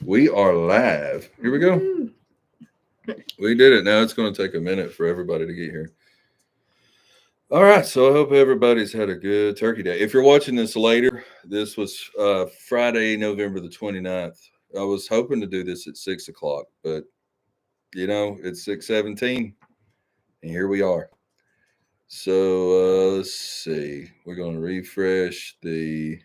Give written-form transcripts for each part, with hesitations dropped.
We are live. Here we go. We did it. Now it's going to take a minute for everybody to get here. All right. So I hope everybody's had a good turkey day. If you're watching this later, this was Friday, November the 29th. I was hoping to do this at 6 o'clock, but it's 6:17 and here we are. So let's see. We're going to refresh the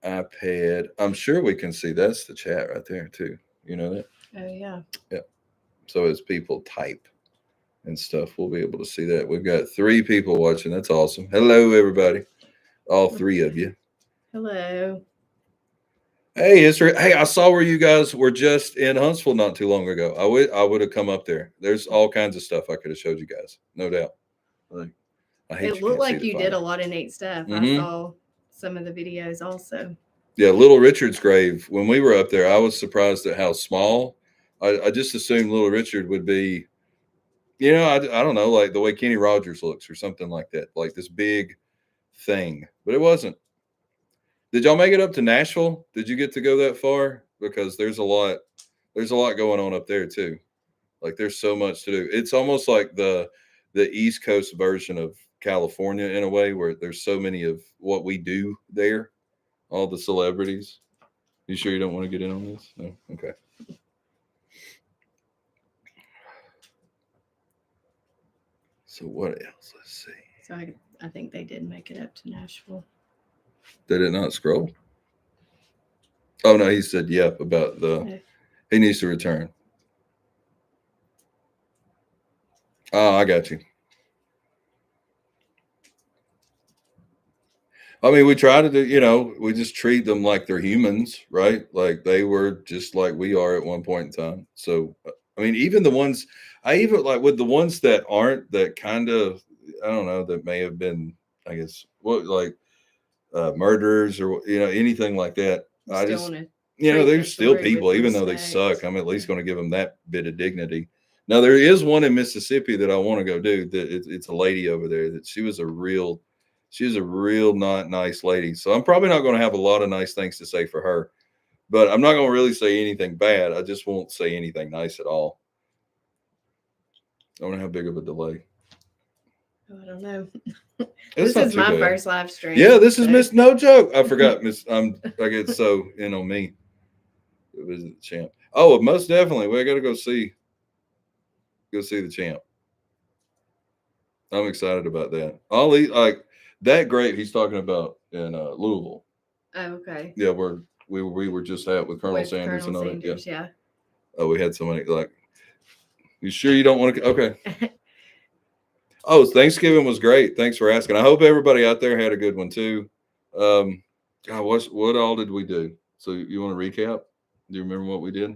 iPad. I'm sure we can see that's the chat right there too. You know that? Oh yeah. Yeah. So as people type and stuff, we'll be able to see that. We've got 3 people watching. That's awesome. Hello, everybody. All 3 of you. Hello. Hey, history. Hey, I saw where you guys were just in Huntsville not too long ago. I would have come up there. There's all kinds of stuff I could have showed you guys, no doubt. Like, I hate It you looked can't see like the you fire. did a lot of neat stuff. I Mhm. saw some of the videos also. Yeah, Little Richard's grave. When we were up there, I was surprised at how small. I just assumed Little Richard would be, I don't know, like the way Kenny Rogers looks or something like that, like this big thing. But it wasn't. Did y'all make it up to Nashville? Did you get to go that far? Because there's a lot going on up there too. Like there's so much to do. It's almost like the East Coast version of California in a way where there's so many of what we do there, all the celebrities. You sure you don't want to get in on this? No? Okay. So what else? Let's see. So I think they did make it up to Nashville. Did it not scroll? Oh no, he said yep about he needs to return. Oh, I got you. I mean, we try to do, we just treat them like they're humans, right? Like they were just like we are at one point in time. So, I mean, even the ones, I even like with the ones that aren't, that kind of, I don't know, that may have been, I guess, what, like murderers or, anything like that. You I still just, want to treat they're the still story with people, even though they respect. suck. I'm at least going to give them that bit of dignity. Now, there is one in Mississippi that I want to go do. That it's a lady over there that she's a real not nice lady. So I'm probably not going to have a lot of nice things to say for her, but I'm not going to really say anything bad. I just won't say anything nice at all. I don't know how big of a delay. Oh, I don't know. It's This not is too my bad. first live stream. Yeah, this is so- Miss No Joke. I forgot Miss. I get so in on me. Visit the champ. Oh, most definitely. We got to go see the champ. I'm excited about that. I'll eat like that grape he's talking about in Louisville. Oh, okay. Yeah, we were just at with Colonel With Sanders Colonel and all that. Yeah. Sanders, yeah. Oh, we had so many. Like, you sure you don't want to? Okay. Oh, Thanksgiving was great. Thanks for asking. I hope everybody out there had a good one too. God, what all did we do? So you want to recap? Do you remember what we did?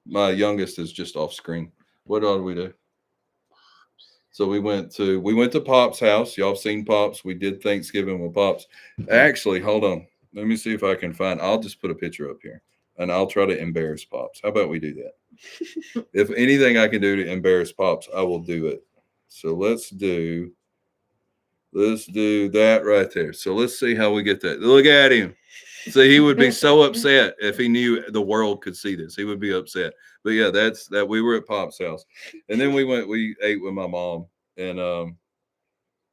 My youngest is just off screen. What all did we do? So we went to Pop's house. Y'all seen Pop's? We did Thanksgiving with Pop's. Actually, hold on. Let me see if I can find. I'll just put a picture up here, and I'll try to embarrass Pops. How about we do that? If anything I can do to embarrass Pops, I will do it. So let's do that right there. So let's see how we get that. Look at him. So he would be so upset if he knew the world could see this. He would be upset. But yeah, that's that. We were at Pop's house, and then we ate with my mom, and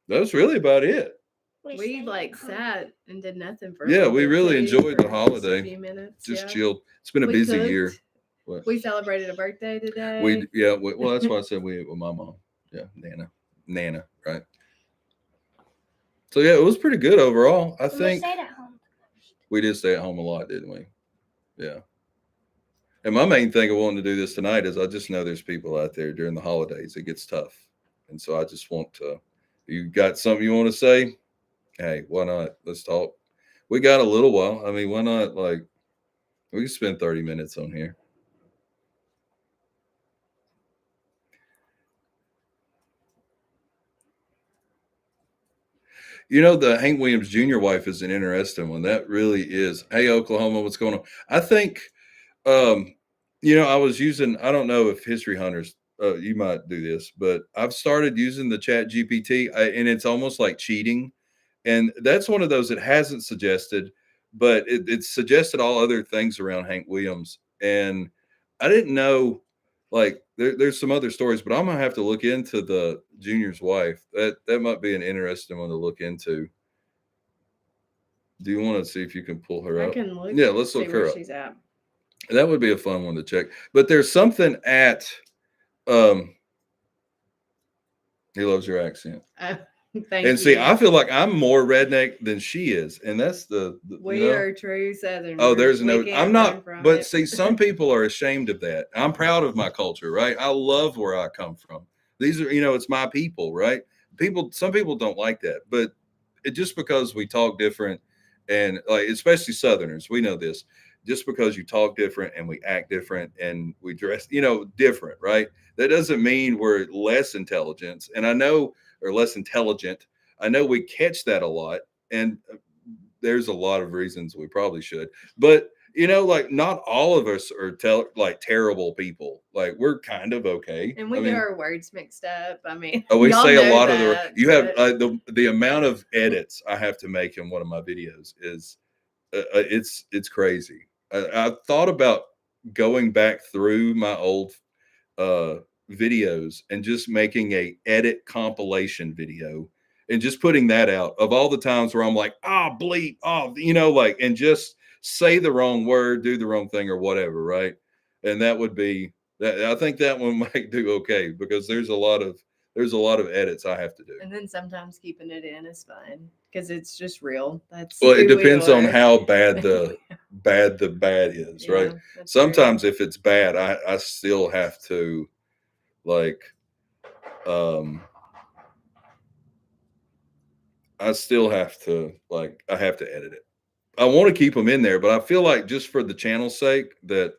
that was really about it. We like sat and did nothing for a Yeah, little we bit really too, enjoyed the for just a holiday. few minutes. Just Yeah. chilled. It's been a We busy cooked. year. What? We celebrated a birthday today. Well, that's why I said we ate with my mom. Yeah, Nana, right? So yeah, it was pretty good overall. I And we think stayed at home. we did stay at home a lot, didn't we? Yeah. And my main thing of wanting to do this tonight is I just know there's people out there during the holidays. It gets tough. And so I just want to, you got something you want to say? Hey, why not? Let's talk. We got a little while. I mean, why not? Like, we can spend 30 minutes on here. The Hank Williams Jr. wife is an interesting one. That really is. Hey, Oklahoma, what's going on? I think, I was using, I don't know if history hunters, you might do this, but I've started using the chat GPT and it's almost like cheating. And that's one of those that hasn't suggested, but it suggested all other things around Hank Williams, and I didn't know. Like there's some other stories, but I'm gonna have to look into the Junior's wife. That might be an interesting one to look into. Do you want to see if you can pull her I up? can look. Yeah, let's see look where her up. she's at. That would be a fun one to check. But there's something at he loves your accent. Thank and see, you. I feel like I'm more redneck than she is, and that's the we are true Southerners. Oh, there's no. I'm not. But it. see, some people are ashamed of that. I'm proud of my culture, right? I love where I come from. These are, it's my people, right? Some people don't like that, but it just because we talk different, and like especially Southerners, we know this. Just because you talk different and we act different and we dress, different, right? That doesn't mean we're less intelligent. And I know, or less intelligent. I know we catch that a lot, and there's a lot of reasons we probably should, but like not all of us are like terrible people. Like we're kind of okay, and we get our words mixed up. I mean, we say a lot that, of you have the amount of edits I have to make in one of my videos is it's crazy. I thought about going back through my old videos and just making a edit compilation video and just putting that out of all the times where I'm like, bleep, like, and just say the wrong word, do the wrong thing or whatever, right? And that would be that. I think that one might do okay because there's a lot of edits I have to do. And then sometimes keeping it in is fun because it's just real. Well, it depends on how bad the bad is, right? Sometimes if it's bad, I still have to like I still have to I have to edit it. I want to keep them in there, but I feel like just for the channel's sake that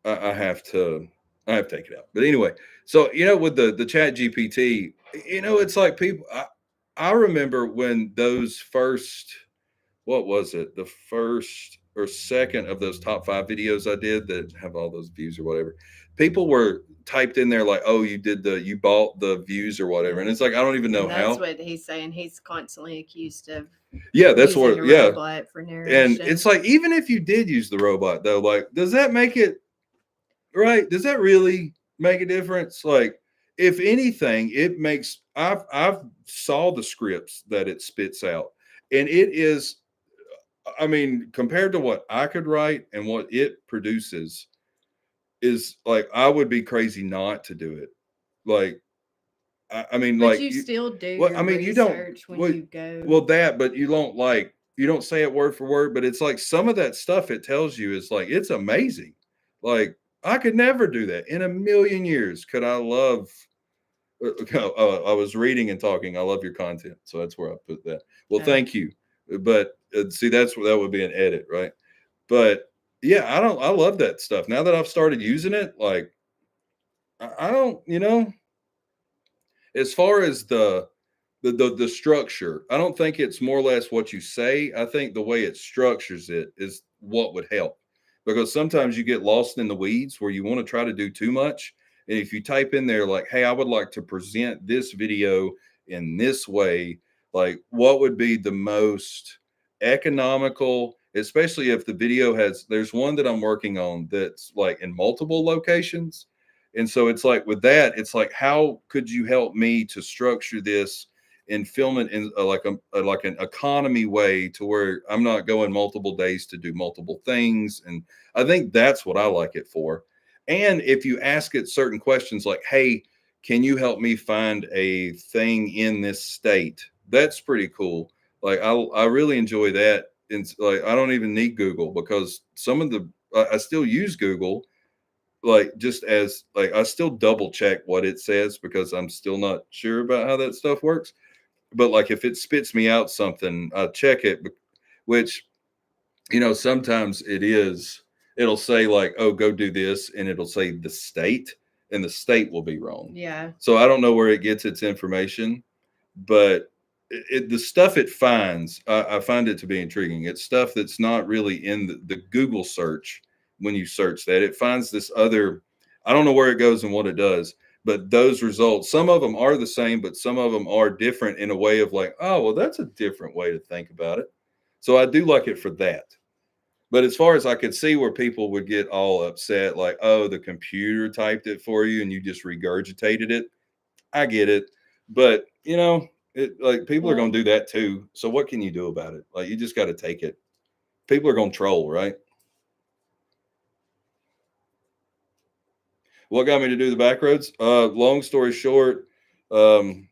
I have to take it out. But anyway, so with the Chat GPT, it's like people. I remember when those first, what was it? The first or second of those top 5 videos I did that have all those views or whatever. People were typed in there like, "Oh, you bought the views or whatever," and it's like I don't even know how. That's what he's saying. He's constantly accused of. Yeah, that's what. Yeah, robot for narration. And it's like even if you did use the robot though, like, does that make it right? Does that really make a difference? Like, if anything, it makes. I've saw the scripts that it spits out, and it is. I mean, compared to what I could write and what it produces, is like I would be crazy not to do it. Like, I mean, but like you still do. Well, I mean, you don't. When you go. Well, but you don't say it word for word. But it's like some of that stuff it tells you is like it's amazing. Like I could never do that in a million years. Could I love? I was reading and talking. I love your content, so that's where I put that. Well, thank you. But see, that would be an edit, right? But yeah, I love that stuff. Now that I've started using it, like I don't, as far as the structure, I don't think it's more or less what you say. I think the way it structures it is what would help, because sometimes you get lost in the weeds where you want to try to do too much. And if you type in there like, "Hey, I would like to present this video in this way," like what would be the most economical, especially if the video there's one that I'm working on that's like in multiple locations. And so it's like with that, it's like, how could you help me to structure this and film it in like an economy way to where I'm not going multiple days to do multiple things. And I think that's what I like it for. And if you ask it certain questions like, "Hey, can you help me find a thing in this state?" That's pretty cool. Like I really enjoy that. And like I don't even need Google because some of I still use Google, like just as like I still double check what it says because I'm still not sure about how that stuff works. But like if it spits me out something, I check it, which sometimes it'll say like, "Oh, go do this," and it'll say the state, and the state will be wrong. Yeah. So I don't know where it gets its information, but the stuff it finds, I find it to be intriguing. It's stuff that's not really in the Google search. When you search that, it finds this other, I don't know where it goes and what it does, but those results, some of them are the same, but some of them are different in a way of like, "Oh, well, that's a different way to think about it." So I do like it for that. But as far as I could see where people would get all upset, like, oh, the computer typed it for you and you just regurgitated it. I get it. But, it like people are Well, going to do that too. So what can you do about it? Like, you just got to take it. People are going to troll, right? What got me to do the back roads? Long story short, um,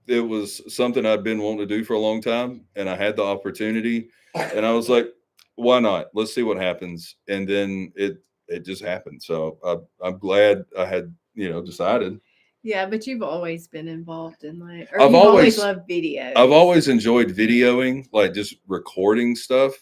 it was something I'd been wanting to do for a long time, and I had the opportunity, and I was like, "Why not? Let's see what happens." And then it just happened. So I'm glad I had decided. yeah, but you've always been involved in like, or I've you've always always loved videos. I've always enjoyed videoing, like just recording stuff,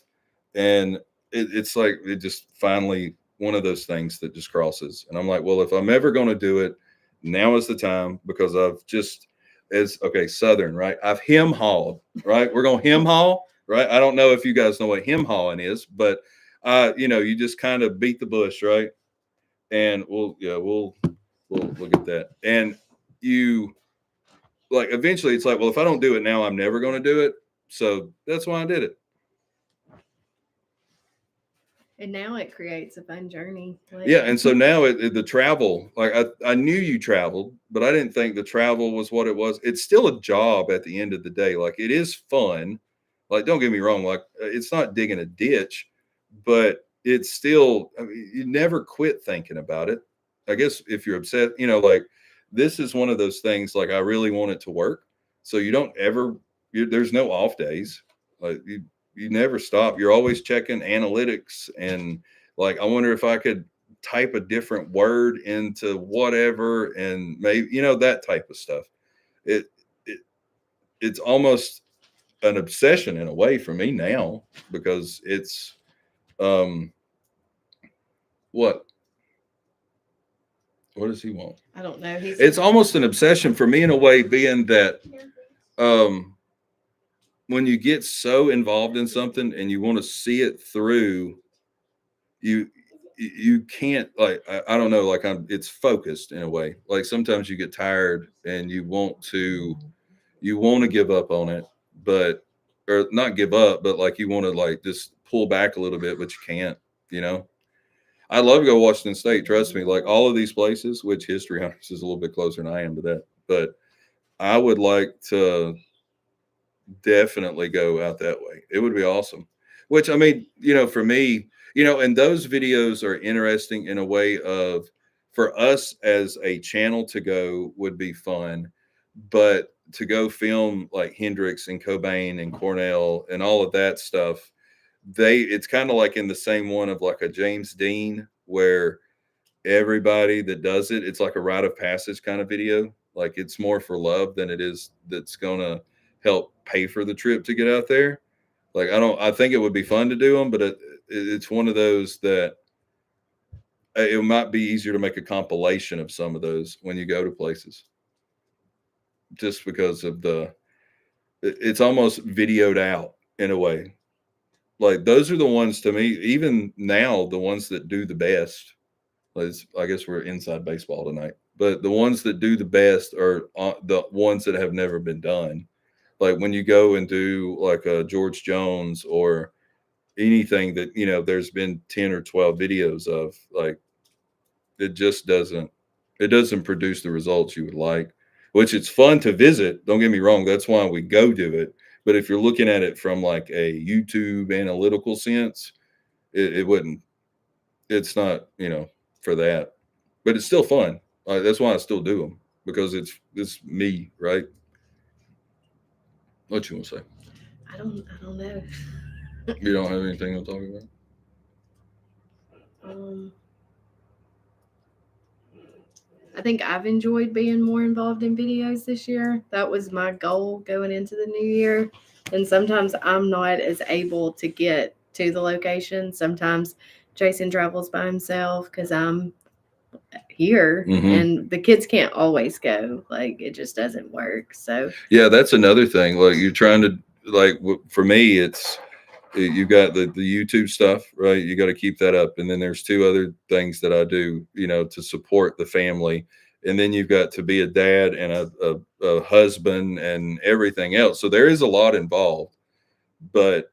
and it's like it just finally one of those things that just crosses, and I'm like, well, if I'm ever going to do it, now is the time because I've just as okay Southern, right? I've hem hauled, right? We're going to hem haul, right? I don't know if you guys know what hem hauling is, but you just kind of beat the bush, right? And we'll look at that, and you like eventually it's like, well, if I don't do it now, I'm never going to do it. So that's why I did it. And now it creates a fun journey. Like, Yeah. And so now the travel, like I knew you traveled, but I didn't think the travel was what it was. It's still a job at the end of the day. Like it is fun. Like, don't get me wrong. Like it's not digging a ditch, but it's still, I mean, you never quit thinking about it. I guess if you're upset, like this is one of those things, like I really want it to work. So you don't ever, there's no off days. Like you never stop. You're always checking analytics and like, I wonder if I could type a different word into whatever and maybe, that type of stuff. It, it it's almost an obsession in a way for me now because it's um what does he want? I don't know. It's almost an obsession for me in a way, being that um when you get so involved in something and you want to see it through, you can't like I don't know, like it's focused in a way. Like sometimes you get tired and you want to give up on it, but or not give up, but like you want to like just pull back a little bit, but you can't, you know. I love to go Washington State, trust me. Like all of these places, which History Hunters is a little bit closer than I am to that, but I would like to definitely go out that way. It would be awesome. Which I mean, for me, and those videos are interesting in a way of for us as a channel to go would be fun, but to go film like Hendrix and Cobain and Cornell and all of that stuff, it's kind of like in the same one of like a James Dean where everybody that does it, it's like a rite of passage kind of video. Like it's more for love than it is that's gonna help pay for the trip to get out there. Like I think it would be fun to do them, but it's one of those that it might be easier to make a compilation of some of those when you go to places, just because of it's almost videoed out in a way. Like those are the ones to me, even now, the ones that do the best. I guess we're inside baseball tonight, but the ones that do the best are the ones that have never been done. Like when you go and do like a George Jones or anything that, there's been 10 or 12 videos of, like, it just doesn't produce the results you would like, which it's fun to visit. Don't get me wrong. That's why we go do it. But if you're looking at it from like a YouTube analytical sense, it wouldn't, it's not, for that, but it's still fun. That's why I still do them, because it's me, right? What you want to say? I don't know. You don't have anything to talk about? I think I've enjoyed being more involved in videos this year. That was my goal going into the new year. And sometimes I'm not as able to get to the location. Sometimes Jason travels by himself because I'm here and the kids can't always go. Like it just doesn't work. So yeah, that's another thing. Like you're trying to, like, for me, you got the YouTube stuff, right? You got to keep that up. And then there's two other things that I do, to support the family. And then you've got to be a dad and a husband and everything else. So there is a lot involved. but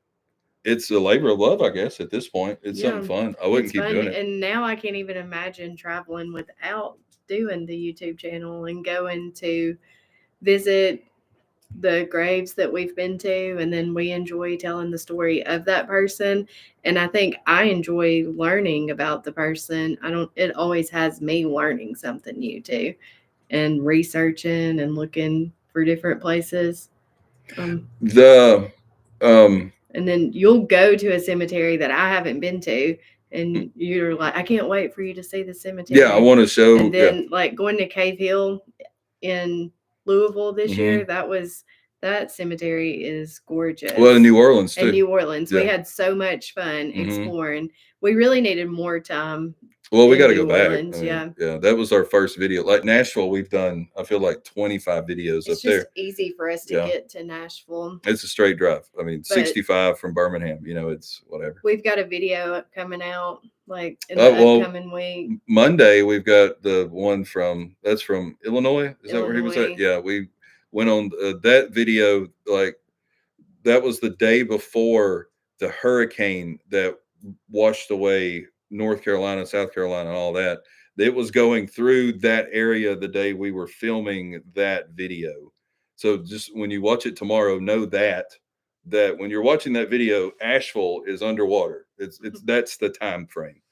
it's a labor of love, I guess. At this point, it's something Yeah, fun. I wouldn't it's keep fun. doing it. And now I can't even imagine traveling without doing the YouTube channel and going to visit the graves that we've been to, and then we enjoy telling the story of that person. And I think I enjoy learning about the person. I don't It always has me learning something new too, and researching and looking for different places. The And then you'll go to a cemetery that I haven't been to, and you're like, I can't wait for you to see the cemetery. yeah, I want to show. And then like going to Cave Hill in Louisville this year, that cemetery is gorgeous. Well, in New Orleans too. In New Orleans, we Yeah. had so much fun exploring. We really needed more time. Well, we got to New go back. Orleans, yeah, that was our first video. Like Nashville, we've done, I feel like 25 videos It's up just there. easy for us to get to Nashville. It's a straight drive. I mean, But 65 from Birmingham. You know, it's whatever. We've got a video coming out like in the upcoming week. Monday, we've got the one that's from Illinois. Is that where he was at? Yeah, we went on that video. Like that was the day before the hurricane that washed away North Carolina, South Carolina, and all that. It was going through that area the day we were filming that video. So just when you watch it tomorrow, know that when you're watching that video, Asheville is underwater. It's that's the time frame.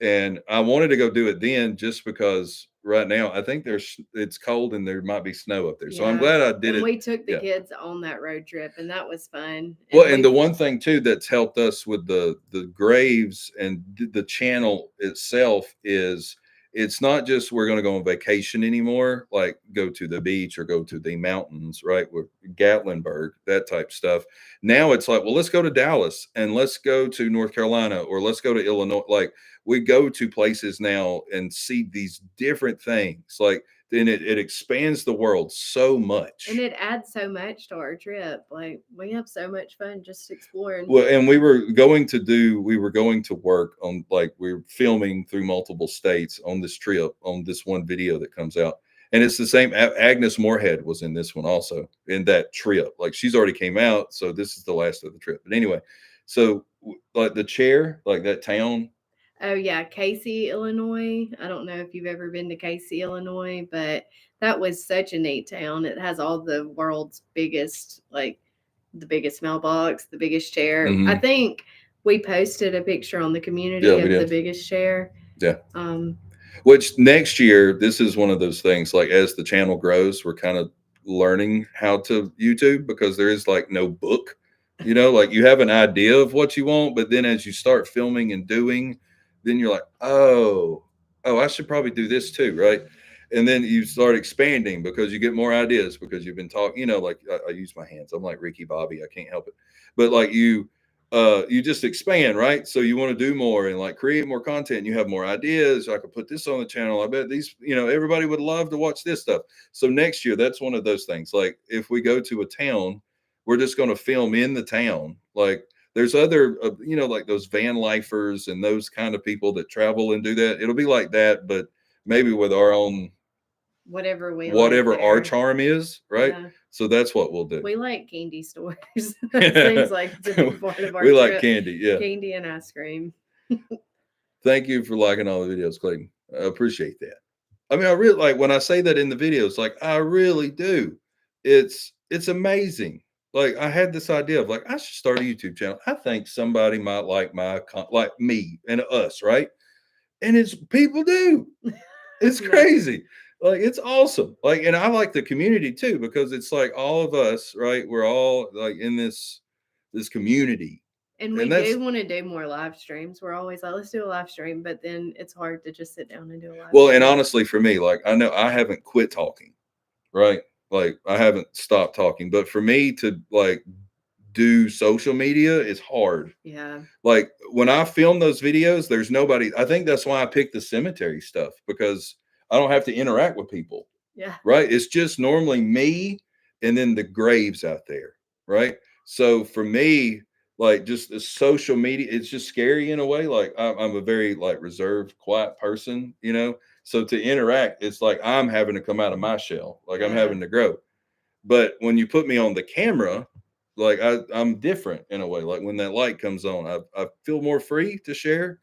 And I wanted to go do it then just because right now I think it's cold and there might be snow up there. So I'm glad I did it. We took the kids on that road trip and that was fun. Well, and the one thing too that's helped us with the graves and the channel itself is it's not just we're going to go on vacation anymore, like go to the beach or go to the mountains, right? With Gatlinburg, that type stuff. Now it's like, well, let's go to Dallas and let's go to North Carolina or let's go to Illinois. Like we go to places now and see these different things. Like then it expands the world so much. And it adds so much to our trip. Like we have so much fun just exploring. Well, and we were going to work on, like, we're filming through multiple states on this trip, on this one video that comes out. And it's the same. Agnes Moorehead was in this one also, in that trip. Like she's already came out. So this is the last of the trip. But anyway, so like the chair, like that town. Oh yeah, Casey, Illinois. I don't know if you've ever been to Casey, Illinois, but that was such a neat town. It has all the world's biggest, like the biggest mailbox, the biggest chair. I think we posted a picture on the community of the biggest chair. Yeah. Which next year, this is one of those things, like as the channel grows, we're kind of learning how to YouTube because there is like no book, you know, like you have an idea of what you want, but then as you start filming and doing, then you're like, oh, I should probably do this too, right? And then you start expanding because you get more ideas because you've been talking, you know, like I use my hands. I'm like Ricky Bobby. I can't help it. But like you just expand, right? So you want to do more and like create more content. You have more ideas. I could put this on the channel. I bet these, you know, everybody would love to watch this stuff. So next year, that's one of those things. Like if we go to a town, we're just going to film in the town. Like there's other, you know, like those van lifers and those kind of people that travel and do that. It'll be like that, but maybe with our own, whatever our charm is, right? Yeah. So that's what we'll do. We like candy stores. That seems like it's a big part of our we trip. Like candy, yeah. Candy and ice cream. Thank you for liking all the videos, Clayton. I appreciate that. I mean, I really like when I say that in the videos, like I really do. It's amazing. Like I had this idea of like, I should start a YouTube channel. I think somebody might like like me and us, right? And it's people do. It's crazy. Like it's awesome. Like, and I like the community too, because it's like all of us, right? We're all like in this community. And we do want to do more live streams. We're always like, let's do a live stream, but then it's hard to just sit down and do a live stream. And honestly, for me, like I know I haven't quit talking, right? Like I haven't stopped talking, but for me to like do social media is hard. Yeah. Like when I film those videos, there's nobody. I think that's why I picked the cemetery stuff, because I don't have to interact with people. Yeah. Right. It's just normally me and then the graves out there. Right. So for me, like just the social media, it's just scary in a way. Like I'm a very like reserved, quiet person, you know? So to interact, it's like I'm having to come out of my shell. Like I'm having to grow. But when you put me on the camera, like I'm different in a way. Like when that light comes on, I feel more free to share.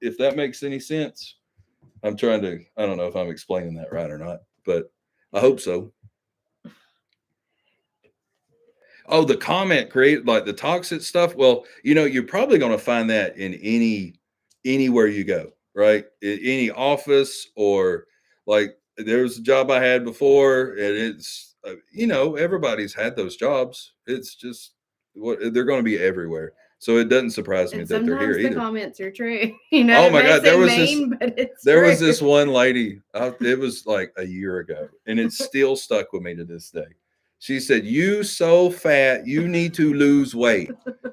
If that makes any sense, I'm trying to. I don't know if I'm explaining that right or not, but I hope so. Oh, the comment create like the toxic stuff. Well, you're probably going to find that in anywhere you go, right? In any office or like there was a job I had before, and it's everybody's had those jobs. It's just what they're going to be everywhere. So it doesn't surprise me And that they're here sometimes the either. comments are true. Oh It my makes God, there it was this mean, but it's there was true. this one lady. It was like a year ago, and it's still stuck with me to this day. She said, "You so fat, you need to lose weight."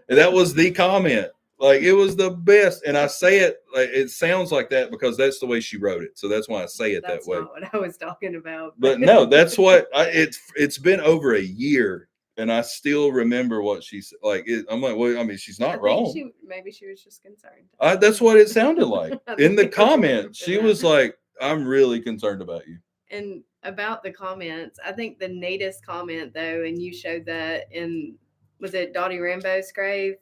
And that was the comment. Like it was the best. And I say it like it sounds like that because that's the way she wrote it. So that's why I say it that That's way. not what I was talking about. But no, that's what it's been over a year, and I still remember what she said. Like I'm like, well, I mean, she's I not think wrong. maybe she was just concerned. That's what it sounded like I in the think I remember comment. She that. was like, "I'm really concerned about you." And about the comments, I think the neatest comment though, and you showed that in, was it Dottie Rambo's grave?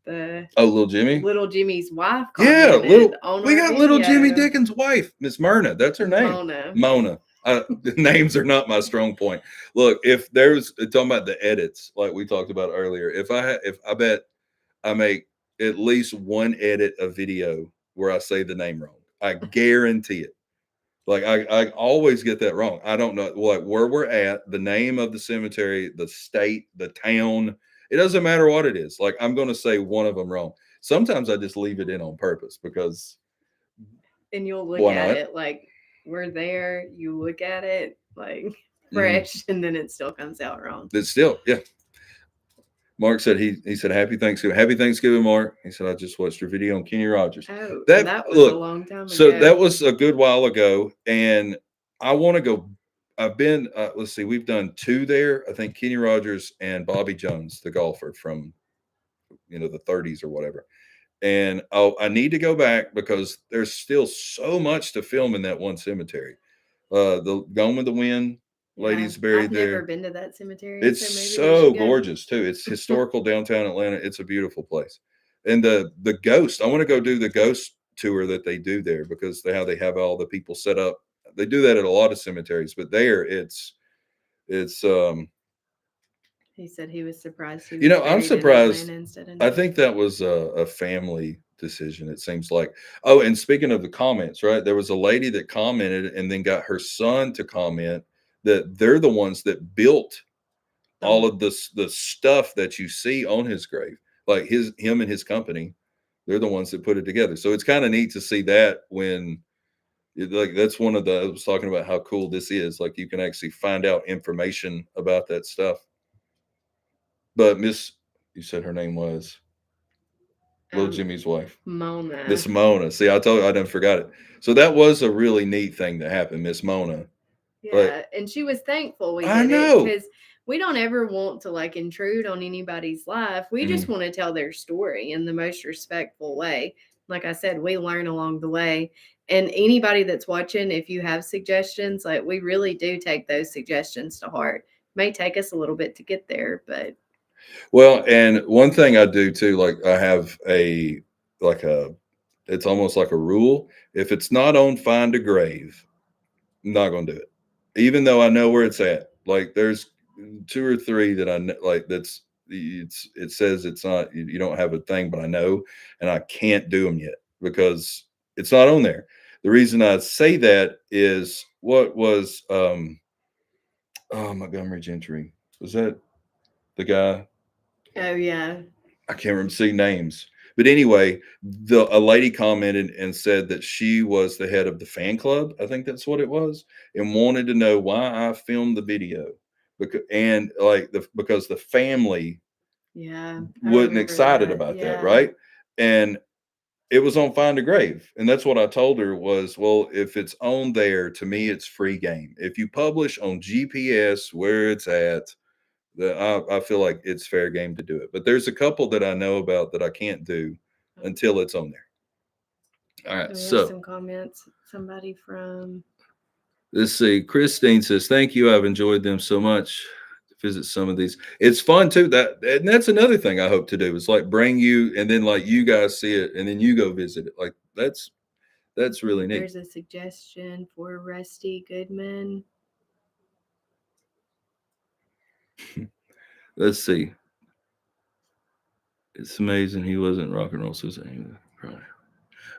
The Oh, little Jimmy. little Jimmy's wife Yeah, commented on we our got little Jimmy video. Dickens' wife, Miss Myrna. That's her name. Mona. Mona. The names are not my strong point. Look, if there's talking about the edits, like we talked about earlier, if I bet I make at least one edit of video where I say the name wrong, I guarantee it. Like I always get that wrong. I don't know what where we're at, the name of the cemetery, the state, the town. It doesn't matter what it is. Like I'm going to say one of them wrong. Sometimes I just leave it in on purpose because And you'll look why at not? it like we're there, you look at it like Mhm. fresh, and then it still comes out wrong. It's still, yeah. Mark said he said happy Thanksgiving. Happy Thanksgiving, Mark. He said I just watched your video on Kenny Rogers. Oh, That that was a look, long time so ago. that was a good while ago, and I want to go. I've been let's see, we've done two there. I think Kenny Rogers and Bobby Jones, the golfer from the 30s or whatever. And I need to go back because there's still so much to film in that one cemetery. The Gone with the Wind Yeah, lady's buried I've never there. been to that cemetery, It's so maybe we so should go. gorgeous too. It's historical downtown Atlanta. It's a beautiful place. And the ghost, I want to go do the ghost tour that they do there because they have all the people set up. They do that at a lot of cemeteries, but there it's He said he was surprised he was I'm buried in surprised. Atlanta instead of I Nashville. think that was a family decision. It seems like. Oh, and speaking of the comments, right? There was a lady that commented and then got her son to comment that they're the ones that built all of the stuff that you see on his grave, like him and his company. They're the ones that put it together. So it's kind of neat to see that when like that's one of the I was talking about how cool this is. Like you can actually find out information about that stuff. But you said her name was Little Jimmy's wife, Mona. Miss Mona. See, I told you I didn't forgot it. So that was a really neat thing that happened, Miss Mona. Yeah, and she was thankful we I did it know. because we don't ever want to like intrude on anybody's life. We just want to tell their story in the most respectful way. Like I said, we learn along the way. And anybody that's watching, if you have suggestions, like we really do take those suggestions to heart. May take us a little bit to get there, but Well, and one thing I do too, like I have like a, it's almost like a rule. If it's not on Find a Grave, I'm not going to do it, even though I know where it's at. Like there's two or three that I like. It says it's not. You don't have a thing, but I know, and I can't do them yet because it's not on there. The reason I say that is what was Montgomery Gentry, was that the guy? oh yeah. I can't remember see names. But anyway, a lady commented and said that she was the head of the fan club. I think that's what it was, and wanted to know why I filmed the video because the family Yeah. I wasn't remember excited that. about that, Yeah. right? And it was on Find a Grave, and that's what I told her was, well, if it's on there, to me, it's free game. If you publish on GPS where it's at, I feel like it's fair game to do it. But there's a couple that I know about that I can't do until it's on there. All right. We have So some comments. Somebody from let's see. Christine says, thank you. I've enjoyed them so much. visit some of these. It's fun too. And that's another thing I hope to do is like bring you and then like you guys see it and then you go visit it. Like that's really neat. There's a suggestion for Rusty Goodman. Let's see. It's amazing he wasn't rock and roll Suzanne.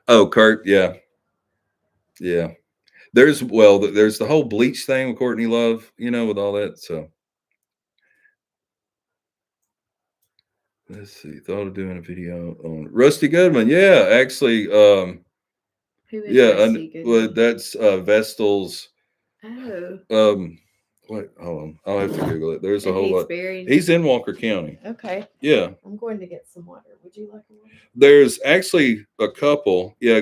Oh, Kurt, yeah, yeah. There's the whole bleach thing with Courtney Love, with all that. So let's see. Thought of doing a video on Rusty Goodman. Yeah, actually, Who is yeah, Rusty well, Goodman? that's Vestal's. Oh. Wait, hold on. I'll have to Google it. There's a And whole he's lot. buried. He's in Walker County. Okay. Yeah. I'm going to get some water. Would you like a water? There's actually a couple. Yeah,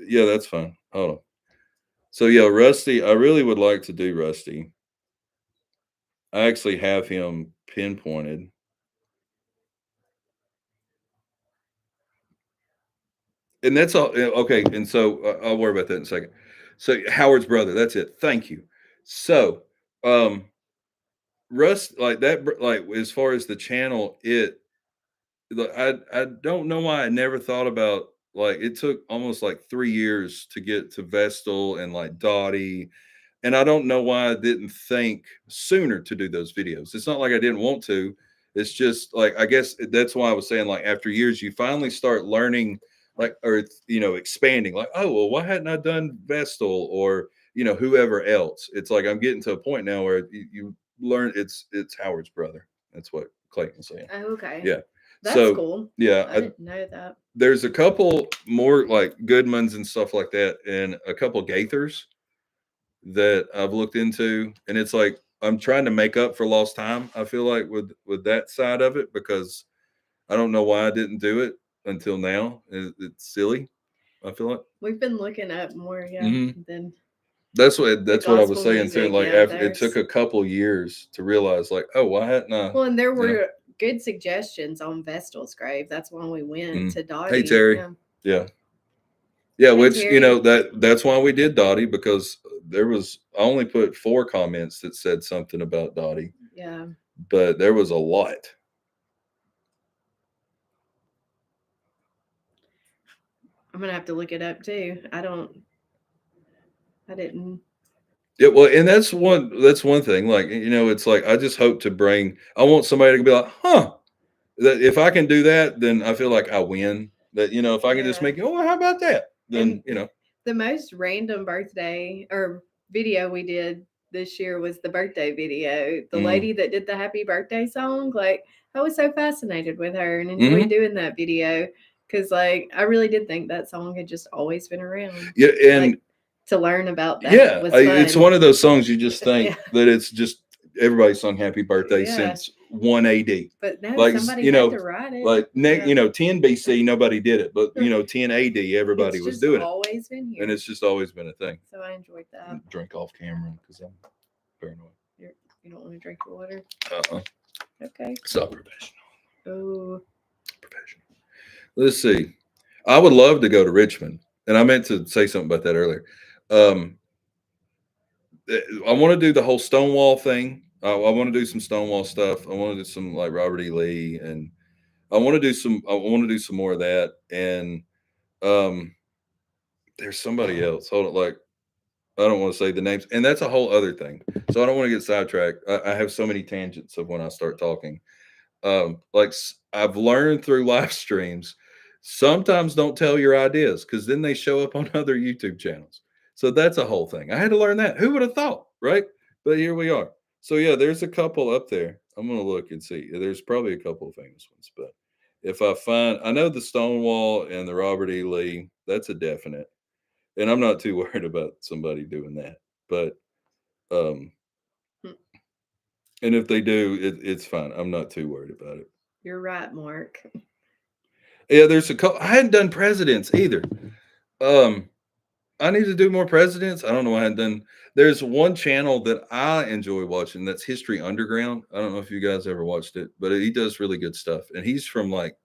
that's fine. Hold on. So yeah, Rusty. I really would like to do Rusty. I actually have him pinpointed. And that's all. Okay, and so I'll worry about that in a second. So Howard's brother. That's it. Thank you. So, Russ, like that, like as far as the channel, I don't know why I never thought about like it took almost like 3 years to get to Vestal and like Dottie. And I don't know why I didn't think sooner to do those videos. It's not like I didn't want to. It's just like I guess that's why I was saying like after years you finally start learning like or expanding like oh well why hadn't I done Vestal or whoever else. It's like I'm getting to a point now where you learn it's Howard's brother. That's what Clayton was saying. Oh, okay. Yeah. That's So cool. yeah, I didn't know that. there's a couple more like Goodmans and stuff like that, and a couple Gaithers that I've looked into, and it's like I'm trying to make up for lost time. I feel like with that side of it because I don't know why I didn't do it until now. It's silly. I feel like we've been looking up more, than that's what I was saying music, too. Like after it took a couple years to realize, like, oh, why hadn't I? Well, and there were good suggestions on Vestal's grave. That's when we went to Dottie. Hey Terry, yeah. Yeah, Hey, which Terry. that's why we did Dottie because I only put 4 comments that said something about Dottie. Yeah. But there was a lot. I'm gonna have to look it up too. I didn't. Yeah, well, and that's one thing. Like, it's like I just hope I want somebody to be like, huh. That if I can do that, then I feel like I win. That if I can just make oh, how about that? Then the most random birthday or video we did this year was the birthday video. The lady that did the happy birthday song, like I was so fascinated with her and enjoyed doing that video because like I really did think that song had just always been around. Yeah, and like, to learn about that. Yeah, was fun. It's one of those songs you just think that it's just everybody sung happy birthday since 1 AD. But no, like, somebody had to write it. Like 10 BC, nobody did it, but 10 AD, everybody was doing it. It's always been here, and it's just always been a thing. So I enjoyed that. Drink off camera because I'm paranoid. You don't want to drink your water? Okay. It's not professional. Oh. Professional. Let's see. I would love to go to Richmond, and I meant to say something about that earlier. I want to do the whole Stonewall thing. I want to do some Stonewall stuff. I want to do some like Robert E. Lee, and I want to do some more of that. And there's somebody else. Hold on, like I don't want to say the names, and that's a whole other thing. So I don't want to get sidetracked. I have so many tangents of when I start talking. Like I've learned through live streams, sometimes don't tell your ideas because then they show up on other YouTube channels. So that's a whole thing. I had to learn that. Who would have thought, right? But here we are. So yeah, there's a couple up there. I'm gonna look and see. There's probably a couple of famous ones, but if I know the Stonewall and the Robert E. Lee, that's a definite. And I'm not too worried about somebody doing that. But and if they do, it's fine. I'm not too worried about it. You're right, Mark. Yeah, there's a couple. I hadn't done presidents either. I need to do more presidents. I don't know why I hadn't done. There's one channel that I enjoy watching. That's History Underground. I don't know if you guys ever watched it, but he does really good stuff. And he's from like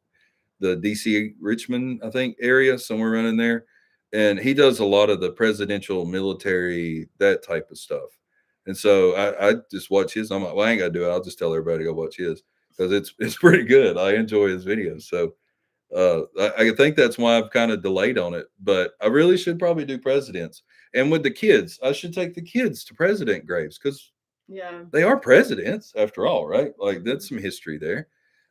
the DC Richmond, I think, area, somewhere around in there. And he does a lot of the presidential, military, that type of stuff. And so I just watch his. I'm like, well, I ain't got to do it. I'll just tell everybody to go watch his because it's pretty good. I enjoy his videos. So I think that's why I've kind of delayed on it. But I really should probably do presidents. And with the kids, I should take the kids to president graves because Yeah. they are presidents after all, right? Like that's some history there.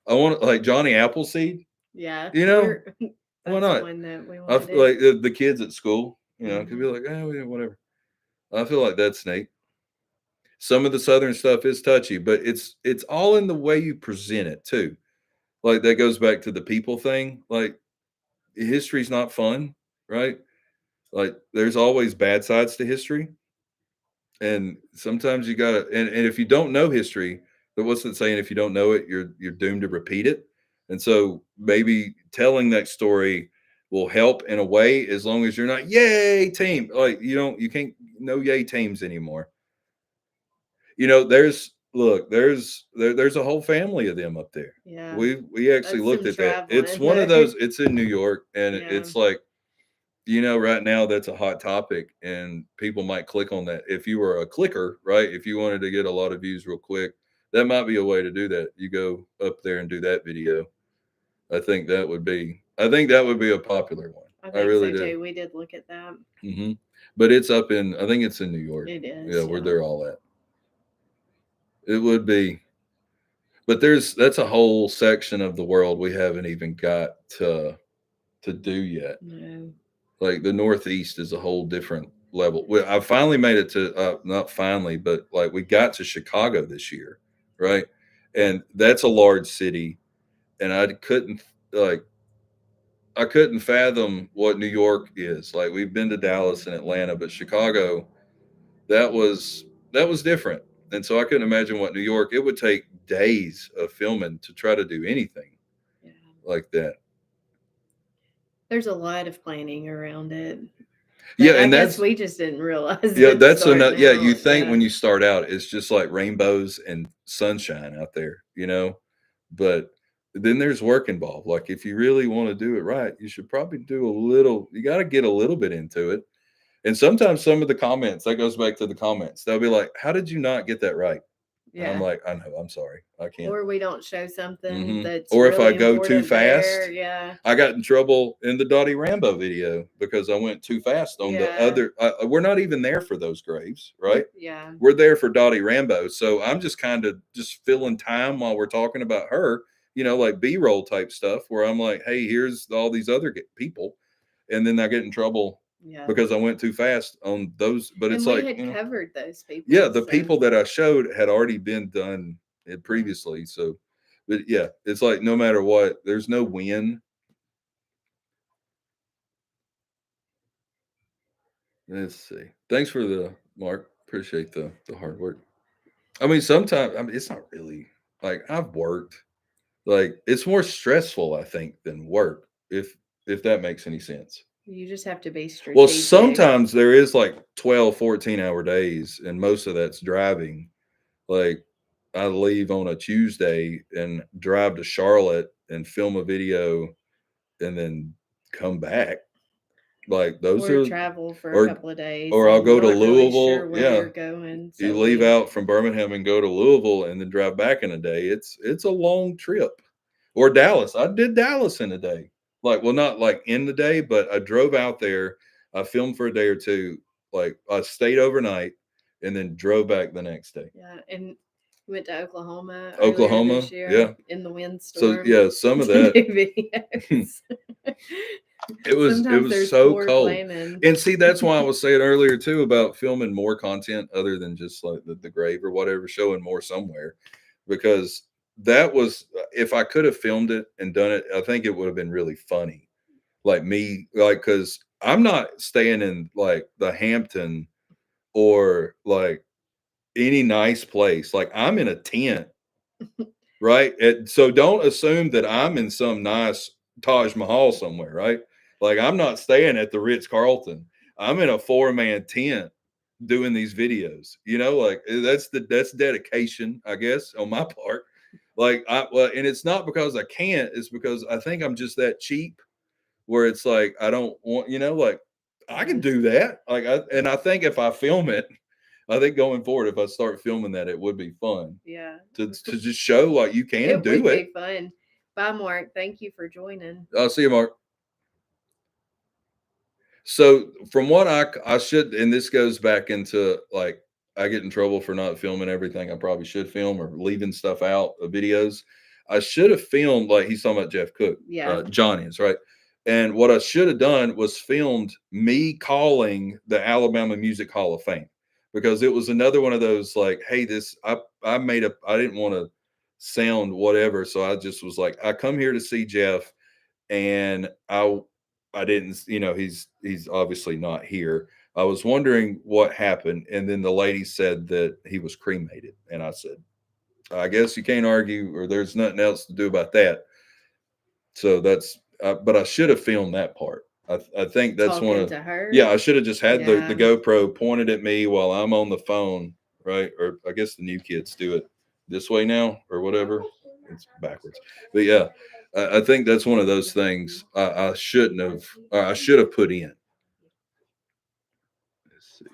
I want like Johnny Appleseed. Yeah. You know, why That's not? one that we I want to feel do. like the kids at school, could be Mhm. like, oh, yeah, whatever. I feel like that's neat. Some of the southern stuff is touchy, but it's all in the way you present it too. Like that goes back to the people thing. Like history's not fun, right? Like there's always bad sides to history. And sometimes you gotta and if you don't know history, but what's it saying? If you don't know it, you're doomed to repeat it. And so maybe telling that story will help in a way as long as you're not yay team. Like you can't no yay teams anymore. There's look, there's a whole family of them up there. Yeah. We actually That's looked some at that. It's traveling one of there. those, it's in New York, and Yeah. it's like, right now that's a hot topic and people might click on that. If you were a clicker, right? If you wanted to get a lot of views real quick, that might be a way to do that. You go up there and do that video. I think that would be a popular one. I I think really so do. too. We did look at that. hmm But it's up in, I think it's in New York. It Yeah, is. where Yeah. they're all at. It would be, but that's a whole section of the world we haven't even got to do yet. No. Like the Northeast is a whole different level. Well, I finally made it to not finally, but like we got to Chicago this year, right? And that's a large city, and like I couldn't fathom what New York is. Like we've been to Dallas and Atlanta, but Chicago, that was that was different. And so I couldn't imagine what New York. It would take days of filming to try to do anything Yeah. like that. There's a lot of planning around it. Yeah, But I and guess that's we just didn't realize yeah, it that's starting another. Yeah, you out. think Yeah. when you start out, it's just like rainbows and sunshine out there. But then there's work involved. Like if you really want to do it right, you should probably do a little. You got to get a little bit into it. And sometimes some of the comments that goes back to the comments. They'll be like, "How did you not get that right?" And I'm Yeah. like, "I know. I'm sorry. I can't." Or we don't show something that's Or if I really go too important there. fast, Yeah. I got in trouble in the Dottie Rambo video because I went too fast on the Yeah. other. We're not even there for those graves, right? Yeah. We're there for Dottie Rambo. So I'm just kind of just filling time while we're talking about her, like B-roll type stuff where I'm like, hey, here's all these other people. And then I get in trouble Yeah. because I went too fast on those. But And it's we like, had covered those people. yeah, the So people that I showed had already been done previously. So, but yeah, it's like no matter what, there's no win. Let's see. Thanks for the Mark. Appreciate the hard work. I mean, sometimes it's not really like I've worked. Like it's more stressful, I think, than work. If that makes any sense. you just have to be Well, strategic. sometimes there is like 12, 14-hour days, and most of that's driving. Like I leave on a Tuesday and drive to Charlotte and film a video and then come back. Like those Or are travel for a or couple of days or I'll and go to not really Louisville. sure where Yeah. you're going. You So leave we out from Birmingham and go to Louisville and then drive back in a day. It's a long trip. Or Dallas. I did Dallas in a day. Like, well, not like in the day, but I drove out there. I filmed for a day or two. Like I stayed overnight and then drove back the next day. yeah, and we went to Oklahoma earlier Oklahoma, this year yeah. in the So windstorm yeah, some of to that do videos. it Sometimes was there's so poor cold. planning. And see, that's why I was saying earlier too about filming more content other than just like the grave or whatever, showing more somewhere. Because that was if I could have filmed it and done it, I think it would have been really funny. Like me, like because I'm not staying in like the Hampton or like any nice place. Like I'm in a tent, right? So don't assume that I'm in some nice Taj Mahal somewhere, right? Like I'm not staying at the Ritz Carlton. I'm in a 4-man tent doing these videos. Like that's dedication, I guess, on my part. Like and it's not because I can't. It's because I think I'm just that cheap. Where it's like I don't want, like I can Yeah. do that. Like and I think if I film it, I think going forward, if I start filming that, it would be fun Yeah. to just show like you can It do would it. be fun. Bye, Mark. Thank you for joining. I'll see you, Mark. So from what I should, and this goes back into like I get in trouble for not filming everything I probably should film or leaving stuff out of videos. I should have filmed like he's talking about Jeff Cook, Yeah. John is right. And what I should have done was filmed me calling the Alabama Music Hall of Fame because it was another one of those like, hey, this I made up. I didn't want to sound whatever, so I just was like, I come here to see Jeff, and I didn't, he's obviously not here. I was wondering what happened, and then the lady said that he was cremated, and I said, I guess you can't argue, or there's nothing else to do about that. So that's, but I should have filmed that part. I think that's one Talking of, to her. yeah, I should have just had the Yeah. GoPro pointed at me while I'm on the phone, right? Or I guess the new kids do it this way now or whatever. It's backwards, but yeah, I think that's one of those things I shouldn't have. Or I should have put in. Let's see.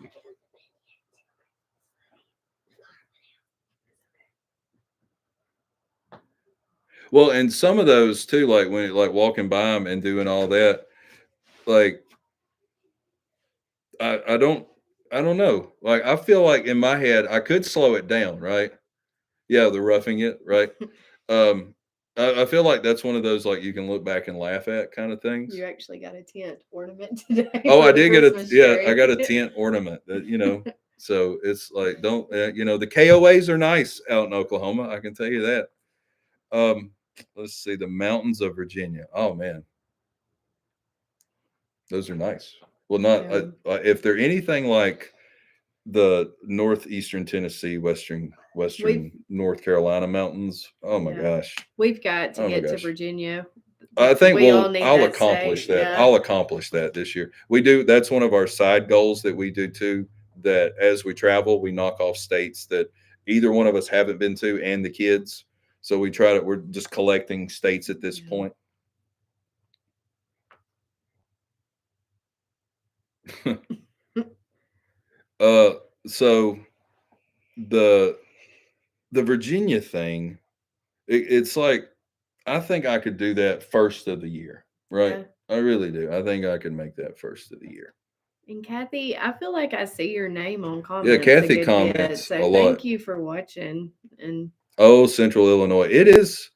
Well, and some of those too, like when like walking by them and doing all that, like I don't know. Like I feel like in my head I could slow it down, right? Yeah, the roughing it, right? Um, I feel like that's one of those like you can look back and laugh at kind of things. You actually got a tent ornament today. Oh, for I the did get a Christmas yeah, tree. I got a tent ornament that so it's like don't the KOAs are nice out in Oklahoma. I can tell you that. Um, let's see the mountains of Virginia. Oh man, those are nice. Well, not Yeah. if they're anything like the northeastern Tennessee, western North Carolina mountains. Oh my Yeah. gosh. We've got to Oh my get to gosh. Virginia. I think We all we'll need I'll that accomplish state. that. Yeah. I'll accomplish that this year. We do that's one of our side goals that we do too, that as we travel, we knock off states that either one of us haven't been to and the kids. So we're just collecting states at this Yeah. point. uh so the Virginia thing, it's like I think I could do that first of the year, right? Yeah. I really do. I think I could make that first of the year. And Kathy, I feel like I see your name on Yeah, comments Kathy a good bit. comments a So lot. thank you for watching. And Oh, Central Illinois. It is.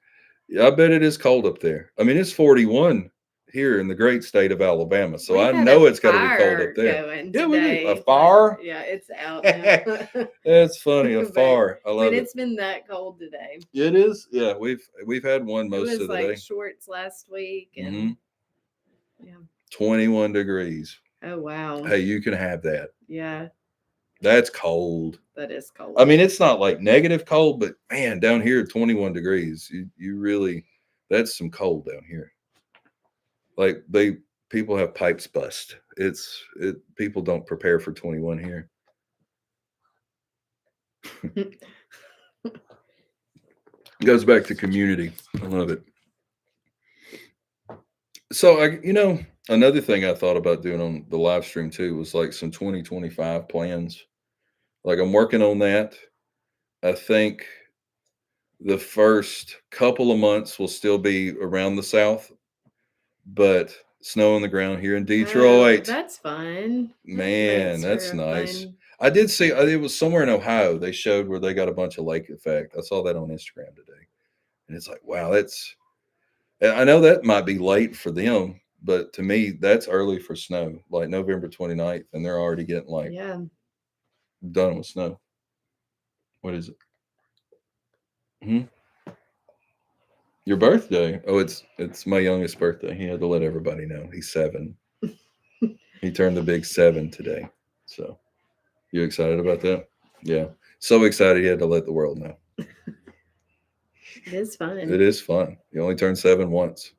I bet it is cold up there. I mean, it's 41 here in the great state of Alabama. So we've I had know a it's got to be cold fire up there. going Yeah, we do. A today. fire? Yeah, it's out now. That's funny. A But fire. I love it. it's been that cold today. It is. Yeah, we've had one It most was of the like day. shorts last week and Mhm. yeah. 21 degrees. Oh wow. Hey, you can have that. Yeah, That's cold. that is cold. I mean, it's not like negative cold, but man, down here 21 degrees. You really that's some cold down here. Like people have pipes bust. People don't prepare for 21 here. It goes back to community. I love it. So another thing I thought about doing on the live stream too was like some 2025 plans. Like I'm working on that. I think the first couple of months will still be around the South, but snow on the ground here in Detroit. That's fun. Man, that's nice. I did see it was somewhere in Ohio. They showed where they got a bunch of lake effect. I saw that on Instagram today, and it's like, wow, and I know that might be late for them, but to me, that's early for snow, like November 29th, and they're already getting like done with snow. What is it? Hmm? Your birthday? Oh, it's my youngest birthday. He had to let everybody know. He's 7. He turned the big 7 today. So, you excited about that? Yeah. So excited he had to let the world know. It is fun. It is fun. He only turned 7 once.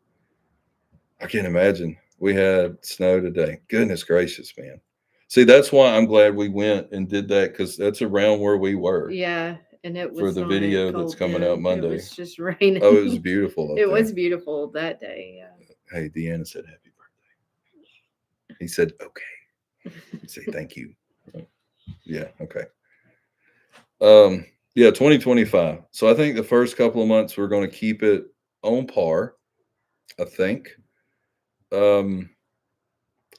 I can't imagine. We had snow today. Goodness gracious, man. See, that's why I'm glad we went and did that, because that's around where we were. Yeah. And it was for the video that's coming out Monday. It was just raining. Oh, it was beautiful. It was beautiful that day. Yeah. Hey, Deanna said happy birthday. He said, okay. He said, thank you. Yeah, okay. Yeah, 2025. So I think the first couple of months we're going to keep it on par. I think, um,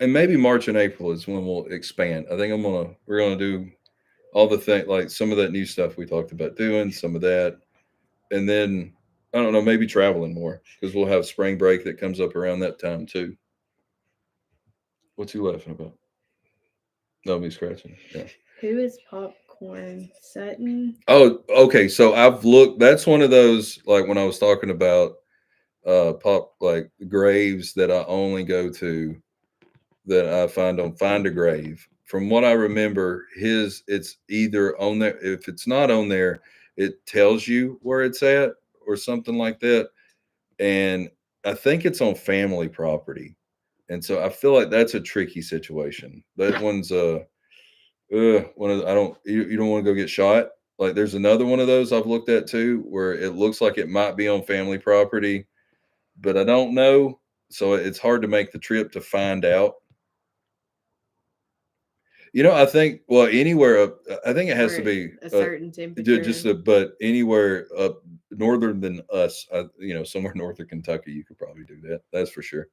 and maybe March and April is when we'll expand. I think we're gonna do all the thing like some of that new stuff we talked about doing, some of that, and then I don't know, maybe traveling more because we'll have spring break that comes up around that time too. What you laughing about? No, me scratching. Yeah. Who is Popcorn Sutton? Oh, okay. So I've looked. That's one of those like when I was talking about pop like graves that I only go to that I find on Find a Grave. From what I remember, it's either on there. If it's not on there, it tells you where it's at or something like that. And I think it's on family property. And so I feel like that's a tricky situation. That one's one of I don't you don't want to go get shot. Like there's another one of those I've looked at too where it looks like it might be on family property, but I don't know. So it's hard to make the trip to find out. I think well anywhere up. I think it has to Where be a certain temperature. but anywhere up northern than us. Somewhere north of Kentucky, you could probably do that. That's for sure.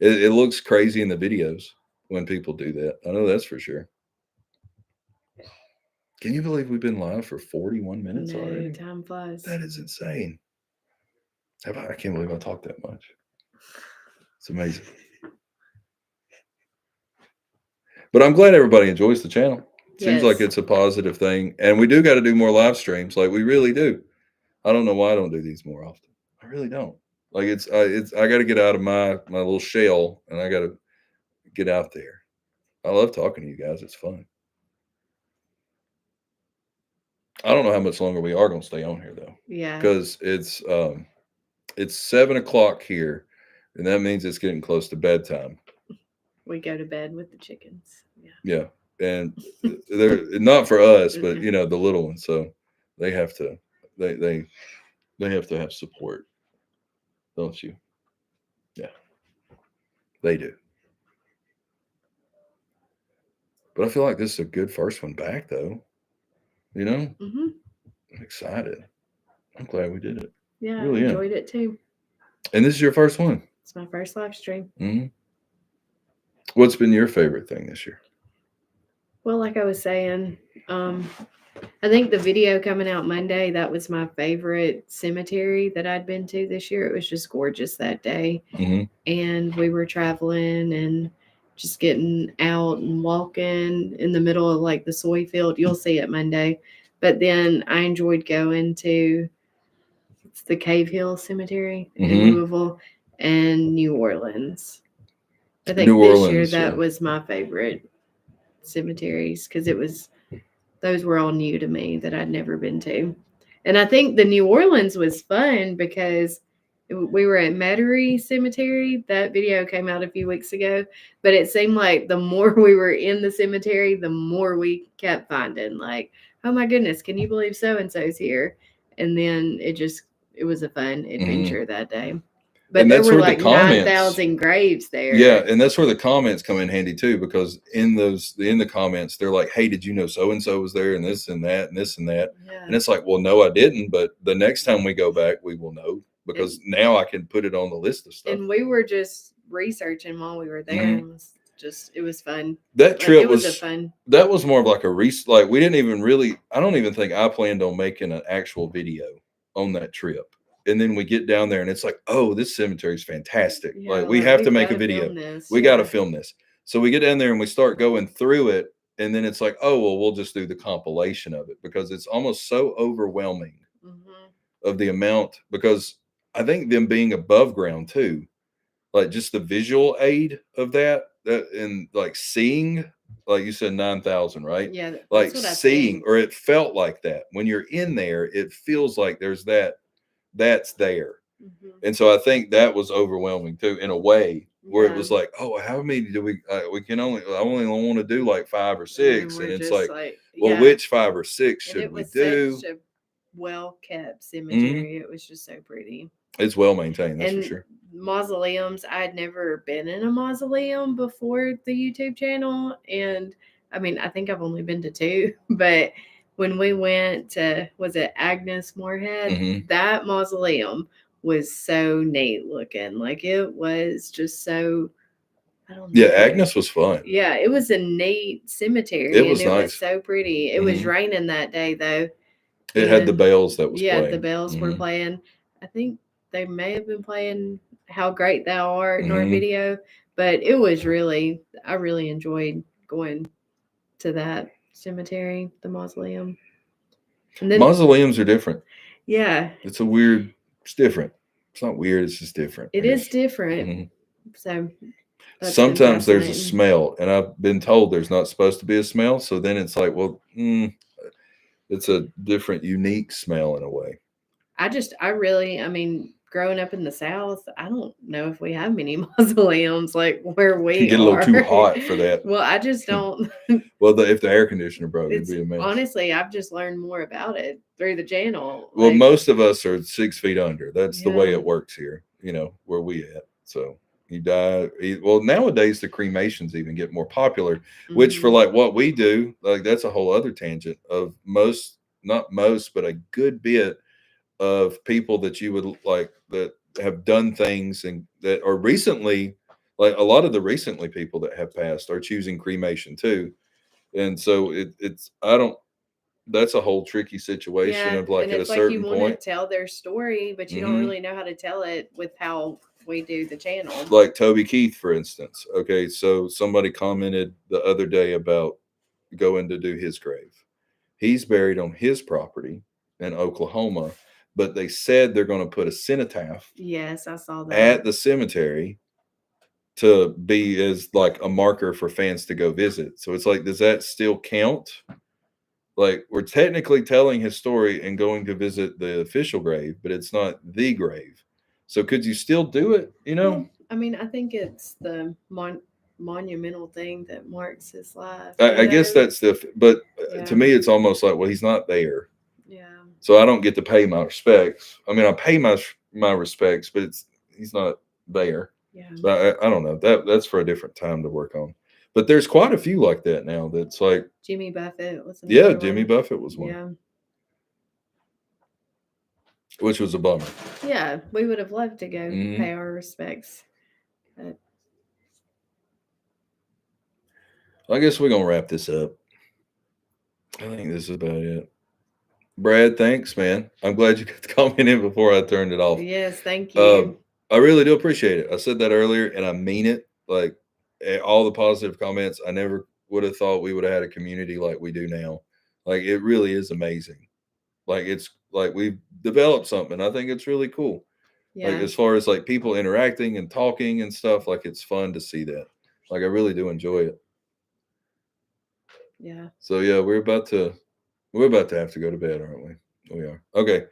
It looks crazy in the videos when people do that. I know that's for sure. Can you believe we've been live for 41 minutes No, already? time flies. That is insane. I can't believe I talked that much. It's amazing. But I'm glad everybody enjoys the channel. Seems like Yes. it's a positive thing. And we do got to do more live streams. Like we really do. I don't know why I don't do these more often. I really don't. Like I got to get out of my little shell and I got to get out there. I love talking to you guys. It's fun. I don't know how much longer we are going to stay on here though. Yeah. Because it's 7 o'clock here, and that means it's getting close to bedtime. We go to bed with the chickens. Yeah, and they're not for us, but the little ones. So they have to they have to have support, don't you? Yeah, they do. But I feel like this is a good first one back, though. Mm-hmm. I'm excited. I'm glad we did it. Yeah, Really I enjoyed it too. And this is your first one. It's my first live stream. Mm-hmm. What's been your favorite thing this year? Well, like I was saying, I think the video coming out Monday, that was my favorite cemetery that I'd been to this year. It was just gorgeous that day. Mm-hmm. And we were traveling and just getting out and walking in the middle of like the soy field. You'll see it Monday. But then I enjoyed going to the Cave Hill Cemetery in Louisville and New Orleans. I think this year that was my favorite cemeteries because those were all new to me that I'd never been to. And I think the New Orleans was fun because we were at Metairie Cemetery. That video came out a few weeks ago, but it seemed like the more we were in the cemetery, the more we kept finding like, oh my goodness, can you believe so-and-so's here? And then it was a fun adventure that day. But there were like 9,000 graves there. Yeah, and that's where the comments come in handy too, because in the comments they're like, "Hey, did you know so and so was there, and this and that, and this and that?" Yeah. And it's like, "Well, no, I didn't, but the next time we go back, we will know because now I can put it on the list of stuff." And we were just researching while we were there. Mm-hmm. It was fun. That trip was fun. That was more of like like we didn't even really. I don't even think I planned on making an actual video on that trip. And then we get down there and it's like, oh, this cemetery is fantastic. Yeah, like we have to make a video. We got to film this. So we get down there and we start going through it. And then it's like, oh, well, we'll just do the compilation of it because it's almost so overwhelming of the amount. Because I think them being above ground too, like just the visual aid of that and like seeing, like you said, 9,000, right? Yeah. Like seeing, or it felt like that when you're in there, it feels like there's that's there. And so I think that was overwhelming too in a way where it was like, oh, how many do we can only I only want to do like 5 or 6 and it's like well, which 5 or 6 should we do? Such a well kept cemetery. It was just so pretty. It's well maintained, that's for sure. Mausoleums, I'd never been in a mausoleum before the YouTube channel, and I mean I think I've only been to 2, but when we went to, was it Agnes Moorehead? Mhm. That mausoleum was so neat looking. Like it was just so, I don't know. Yeah, Agnes was fun. Yeah, it was a neat cemetery It and was it was nice. so pretty. It was Mhm. raining that day though. It had the And bells that was yeah, the playing. bells were Mhm. playing. I think they may have been playing How Great Thou Art in our Mhm. video, but it was really, I really enjoyed going to that cemetery, the mausoleum. And then, Mausoleums are different. yeah, It's a weird. It's different. It's not weird. It's just different. it I is guess. different. Mhm. So that's been Sometimes there's a fascinating. smell, and I've been told there's not supposed to be a smell. So then it's like, well, it's a different, unique smell in a way. I really, I mean, growing up in the South, I don't know if we have many mausoleums like where It can we get a little are. too hot for that. Well, I just don't. Well, if the air conditioner broke, it'd It's be a mess. honestly, I've just learned more about it through the channel. Well, Like, most of us are 6 feet under. That's the way yeah, it works here. Where we at. So you die. Well, nowadays the cremations even get more popular, which for mhm. like what we do, like that's a whole other tangent of most, not most, but a good bit of people that you would like that have done things and that are recently, like a lot of the recently people that have passed are choosing cremation too. And so it's I don't that's a whole tricky situation Yeah, of like and at a it's like you certain want to point. tell their story, but you don't Hmm. really know how to tell it with how we do the channel. Like Toby Keith, for instance. Okay, so somebody commented the other day about going to do his grave. He's buried on his property in Oklahoma, but they said they're going to put a cenotaph Yes, I saw that. at the cemetery to be as like a marker for fans to go visit. So it's like, does that still count? Like we're technically telling his story and going to visit the official grave, but it's not the grave. So could you still do it? Well, I mean, I think it's the monumental thing that marks his life. I guess that's but to Yeah, me, it's almost like, well, he's not there. yeah, So I don't get to pay my respects. I mean, I pay my respects, but he's not there. yeah. But I don't know. That's for a different time to work on. But there's quite a few like that now. That's like, Jimmy Buffett was yeah, another Jimmy one. Buffett was one, Yeah, which was a bummer. yeah. We would have loved to go Mhm. pay our respects. But I guess we're gonna wrap this up. I think this is about it. Brad, thanks, man. I'm glad you got the comment in before I turned it off. yes, thank Um, you. I really do appreciate it. I said that earlier, and I mean it. Like all the positive comments, I never would have thought we would have had a community like we do now. Like it really is amazing. Like it's like we've developed something. I think it's really cool. Like Yeah, as far as like people interacting and talking and stuff, like it's fun to see that. Like I really do enjoy it. yeah. So yeah, we're about to have to go to bed, aren't we? We are. Okay.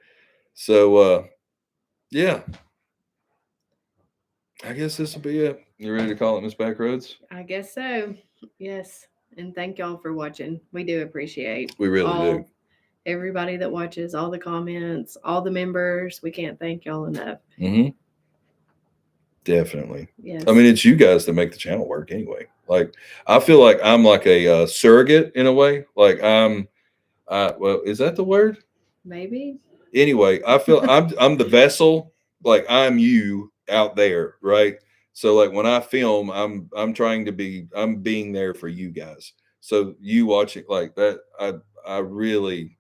So yeah, I guess this will be it. You ready to call it Miss Backroads? I guess so. Yes, and thank y'all for watching. We do appreciate We really do. everybody that watches, all the comments, all the members. We can't thank y'all enough. Mm-hmm. Definitely. Yes. I mean, it's you guys that make the channel work anyway. Like, I feel like I'm like a surrogate in a way. Like well, is that the word? Maybe. Anyway, I feel I'm the vessel. Like I'm you out there, right? So like when I film, I'm trying to I'm being there for you guys. So you watching like that, I really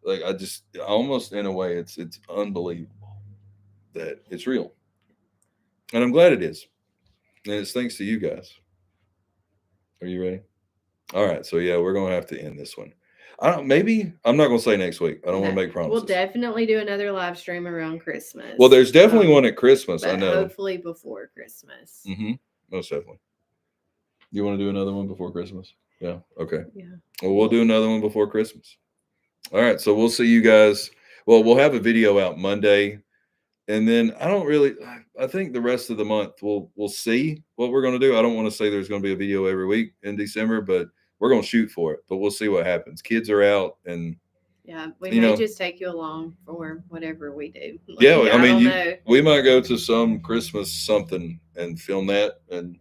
like. I just almost in a way, it's unbelievable that it's real, and I'm glad it is. And it's thanks to you guys. Are you ready? All right. So yeah, we're gonna have to end this one. I don't. Maybe I'm not gonna say next week. I don't want No, to make we'll promises. definitely do another live stream around Christmas. Well, there's definitely one at Christmas. I but know. hopefully before Christmas. Mm-hmm. Most definitely. You want to do another one before Christmas? Yeah. Okay. Yeah. Well, we'll do another one before Christmas. All right. So we'll see you guys. Well, we'll have a video out Monday, and then I don't really. I think the rest of the month we'll see what we're going to do. I don't want to say there's going to be a video every week in December, but we're going to shoot for it. But we'll see what happens. Kids are out, and yeah, we you may know, just take you along for whatever we do. yeah. I I mean, don't know. we might go to some Christmas something and film that and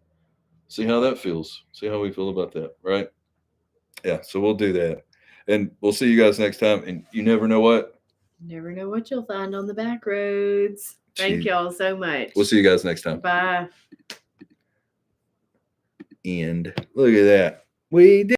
see how that feels. See how we feel about that, right? Yeah, so we'll do that. And we'll see you guys next time. And you never know what. You never know what you'll find on the back roads. Thank Jeez. y'all so much. We'll see you guys next time. Bye. And look at that. We did.